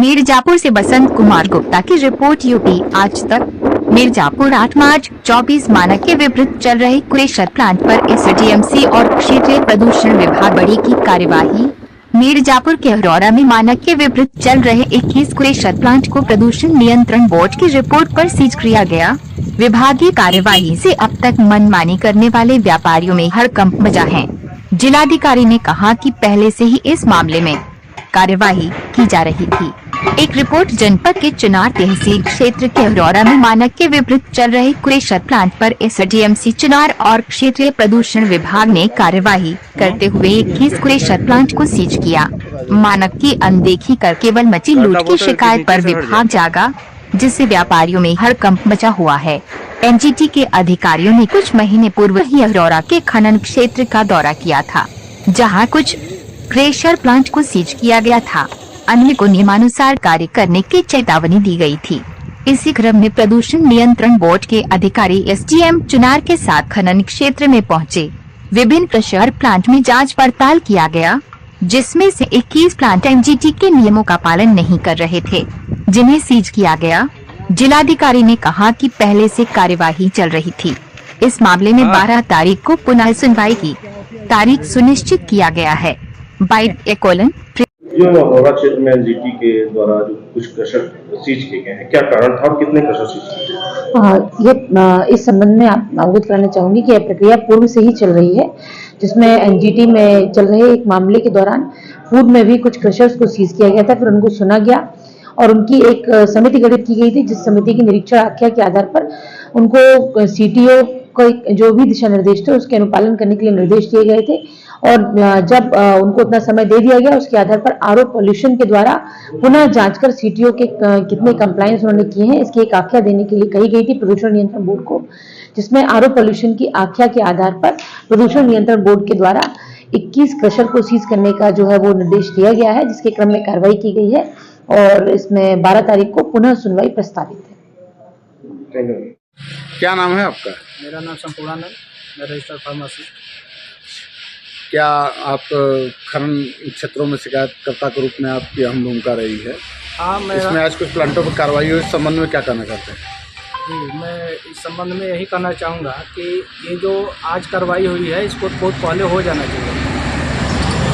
मिर्जापुर से बसंत कुमार गुप्ता की report. UP आज तक। मिर्जापुर 8 मार्च 24 मानक के विपरीत चल रहे क्रेशर प्लांट पर एसडीएमसी और क्षेत्रीय प्रदूषण विभाग बड़ी की कार्यवाही। मिर्जापुर के अरोरा में मानक के विपरीत चल रहे 21 क्रेशर प्लांट को प्रदूषण नियंत्रण बोर्ड की रिपोर्ट पर सीज किया गया। विभागीय कार्यवाही से अब तक मनमानी करने वाले व्यापारियों में हड़कंप मचा है। जिलाधिकारी ने कहा कि पहले से ही इस मामले में कार्यवाही की जा रही थी। एक रिपोर्ट जनपद के चुनार तहसील क्षेत्र के अरोरा में मानक के विपरीत चल रहे क्रेशर प्लांट पर एसडीएमसी चुनार और क्षेत्रीय प्रदूषण विभाग ने कार्यवाही करते हुए 21 क्रेशर प्लांट को सीज किया। मानक की अनदेखी कर केवल मची लूट की शिकायत पर विभाग जागा, जिससे व्यापारियों में हड़कंप मचा हुआ है। एनजीटी के अधिकारियों ने कुछ महीने पूर्व ही अरोरा के खनन क्षेत्र का दौरा किया था, जहां कुछ क्रेशर प्लांट को सीज किया गया था। अन्य को नियमानुसार कार्य करने की चेतावनी दी गई थी। इसी क्रम में प्रदूषण नियंत्रण बोर्ड के अधिकारी एसडीएम चुनार के साथ खनन क्षेत्र में पहुंचे। विभिन्न क्रेशर प्लांट में जांच पड़ताल किया गया, जिसमें से 21 प्लांट एनजीटी के नियमों का पालन नहीं कर रहे थे, जिन्हें सीज किया गया। जिलाधिकारी ने कहा कि पहले से कार्यवाही चल रही थी। इस मामले में 12 तारीख को पुनः सुनवाई की तारीख सुनिश्चित किया गया है। जो अरोरा क्षेत्र में एनजीटी के द्वारा जो कुछ क्रशर सीज किए गए हैं, क्या कारण था और कितने क्रशर सीज किए गए? इस संबंध में आप अवगत कराना चाहूंगी कि यह प्रक्रिया पूर्व से ही चल रही है, जिसमें एनजीटी में चल रहे एक मामले के दौरान पूर्व में भी कुछ क्रशर्स को सीज किया गया था। फिर उनको सुना गया और उनकी एक समिति गठित की गई थी, जिस समिति की निरीक्षण आख्या के आधार पर उनको सीटीओ को जो भी दिशा निर्देश थे उसके अनुपालन करने के लिए निर्देश दिए गए थे। और जब उनको उतना समय दे दिया गया, उसके आधार पर आरओ पॉल्यूशन के द्वारा पुनः जांच कर सीटीओ के कितने कंप्लायंस उन्होंने किए हैं, इसकी एक आख्या देने के लिए कही गई थी प्रदूषण नियंत्रण बोर्ड को, जिसमें आरओ पॉल्यूशन की आख्या के आधार पर प्रदूषण नियंत्रण बोर्ड के द्वारा 21 क्रशर को सीज करने का जो है वो निर्देश दिया गया है, जिसके क्रम में कार्रवाई की गई है और इसमें 12 तारीख को पुनः सुनवाई प्रस्तावित है। क्या नाम है आपका? मेरा नाम संपूर्णानंद, मैं रजिस्टर्ड फार्मासिस्ट। क्या आप खनन क्षेत्रों में शिकायतकर्ता के रूप में आपकी अहम भूमिका रही है? हाँ, इसमें आज कुछ प्लांटों पर कार्रवाई हुई, इस संबंध में क्या कहना चाहते हैं? जी, मैं इस संबंध में यही कहना चाहूँगा कि ये जो आज कार्रवाई हुई है, इसको बहुत पहले हो जाना चाहिए।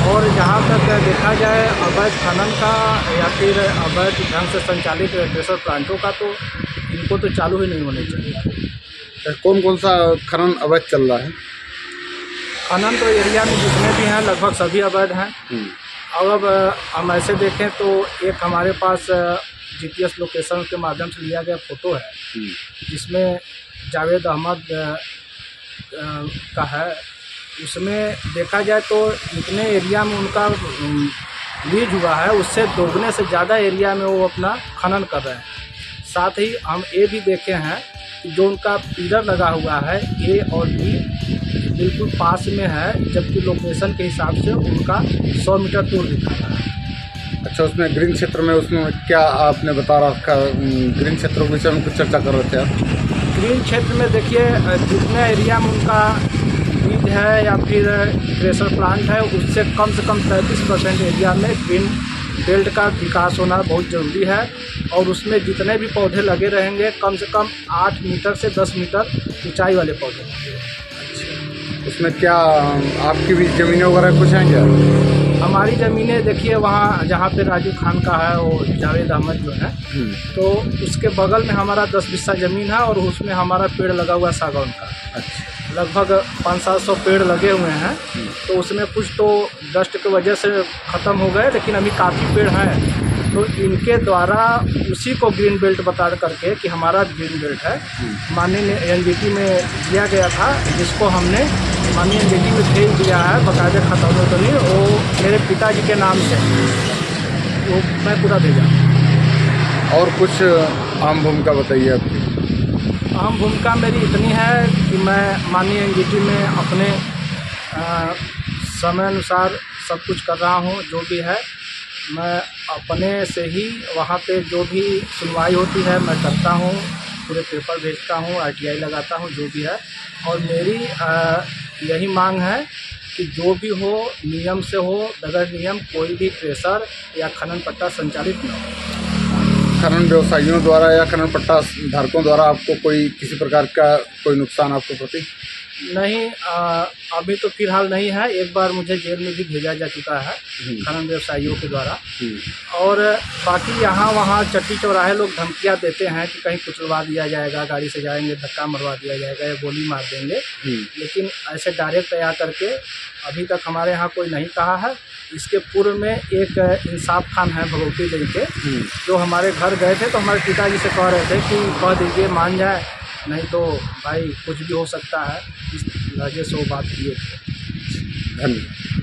और जहाँ तक देखा जाए अवैध खनन का या फिर अवैध ढंग से संचालित क्रेशर प्लांटों का, तो इनको तो चालू ही नहीं होने चाहिए। कौन कौन सा खनन अवैध चल रहा है? खनन तो एरिया में जितने भी हैं लगभग सभी अवैध हैं। और अब हम ऐसे देखें तो एक हमारे पास जीपीएस लोकेशन के माध्यम से लिया गया फोटो है, जिसमें जावेद अहमद का है। उसमें देखा जाए तो जितने एरिया में उनका लीज हुआ है, उससे दोगुने से ज़्यादा एरिया में वो अपना खनन कर रहे हैं। साथ ही हम ये भी देखे हैं कि जो उनका पिलर लगा हुआ है ए और बी बिल्कुल पास में है, जबकि लोकेशन के हिसाब से उनका 100 मीटर दूर दिखा रहा है। अच्छा, उसमें ग्रीन क्षेत्र में उसमें क्या आपने बता रखा? ग्रीन क्षेत्रों के विषय में कुछ चर्चा कर रहे थे आप? ग्रीन क्षेत्र में देखिए, जितने एरिया में उनका लीज है या फिर क्रेशर प्लांट है, उससे कम से कम 33% एरिया में ग्रीन बेल्ट का विकास होना बहुत ज़रूरी है। और उसमें जितने भी पौधे लगे रहेंगे, कम से कम 8 मीटर से 10 मीटर ऊंचाई वाले पौधे होंगे। उसमें क्या आपकी भी ज़मीनें वगैरह कुछ हैं क्या? हमारी ज़मीनें देखिए, वहाँ जहाँ पे राजू खान का है वो जावेद अहमद जो है, तो उसके बगल में हमारा 10 बिस्सा ज़मीन है और उसमें हमारा पेड़ लगा हुआ सागौन का। लगभग 500-700 पेड़ लगे हुए हैं। तो उसमें कुछ तो डस्ट की वजह से ख़त्म हो गए, लेकिन अभी काफ़ी पेड़ हैं। तो इनके द्वारा उसी को ग्रीन बेल्ट बता करके कि हमारा ग्रीन बेल्ट है, माननीय एनजीटी में दिया गया था, जिसको हमने माननीय एनजीटी में भेज दिया है बाकायदे खतौनों तो नहीं, वो मेरे पिताजी के नाम से वो मैं पूरा भेजा। और कुछ आम भूमिका बताइए आपकी। अहम भूमिका मेरी इतनी है कि मैं माननीय एनजीटी में अपने समय अनुसार सब कुछ कर रहा हूँ। जो भी है मैं अपने से ही वहाँ पे जो भी सुनवाई होती है मैं करता हूँ, पूरे पेपर भेजता हूँ, आरटीआई लगाता हूँ, जो भी है। और मेरी यही मांग है कि जो भी हो नियम से हो, बगैर नियम कोई भी क्रेशर या खनन पट्टा संचालित न हो। खनन व्यवसायियों द्वारा या खनन पट्टा धारकों द्वारा आपको कोई किसी प्रकार का कोई नुकसान आपको प्रति? नहीं, अभी तो फिलहाल नहीं है। एक बार मुझे जेल में भी भेजा जा चुका है खनन व्यवसायियों के द्वारा। और बाकी यहाँ वहाँ चट्टी चौराहे लोग धमकियाँ देते हैं कि कहीं कुचलवा दिया जाएगा, गाड़ी से जाएंगे धक्का मरवा दिया जाएगा या गोली मार देंगे, लेकिन ऐसे डायरेक्ट तैयार करके अभी तक हमारे यहाँ कोई नहीं कहा है। इसके पूर्व में एक इंसाफ खान है भगवती गंज के, जो हमारे घर गए थे तो हमारे पिताजी से कह रहे थे कि कह दीजिए मान जाए, नहीं तो भाई कुछ भी हो सकता है, इस वजह से वो बात किए थे। धन्यवाद।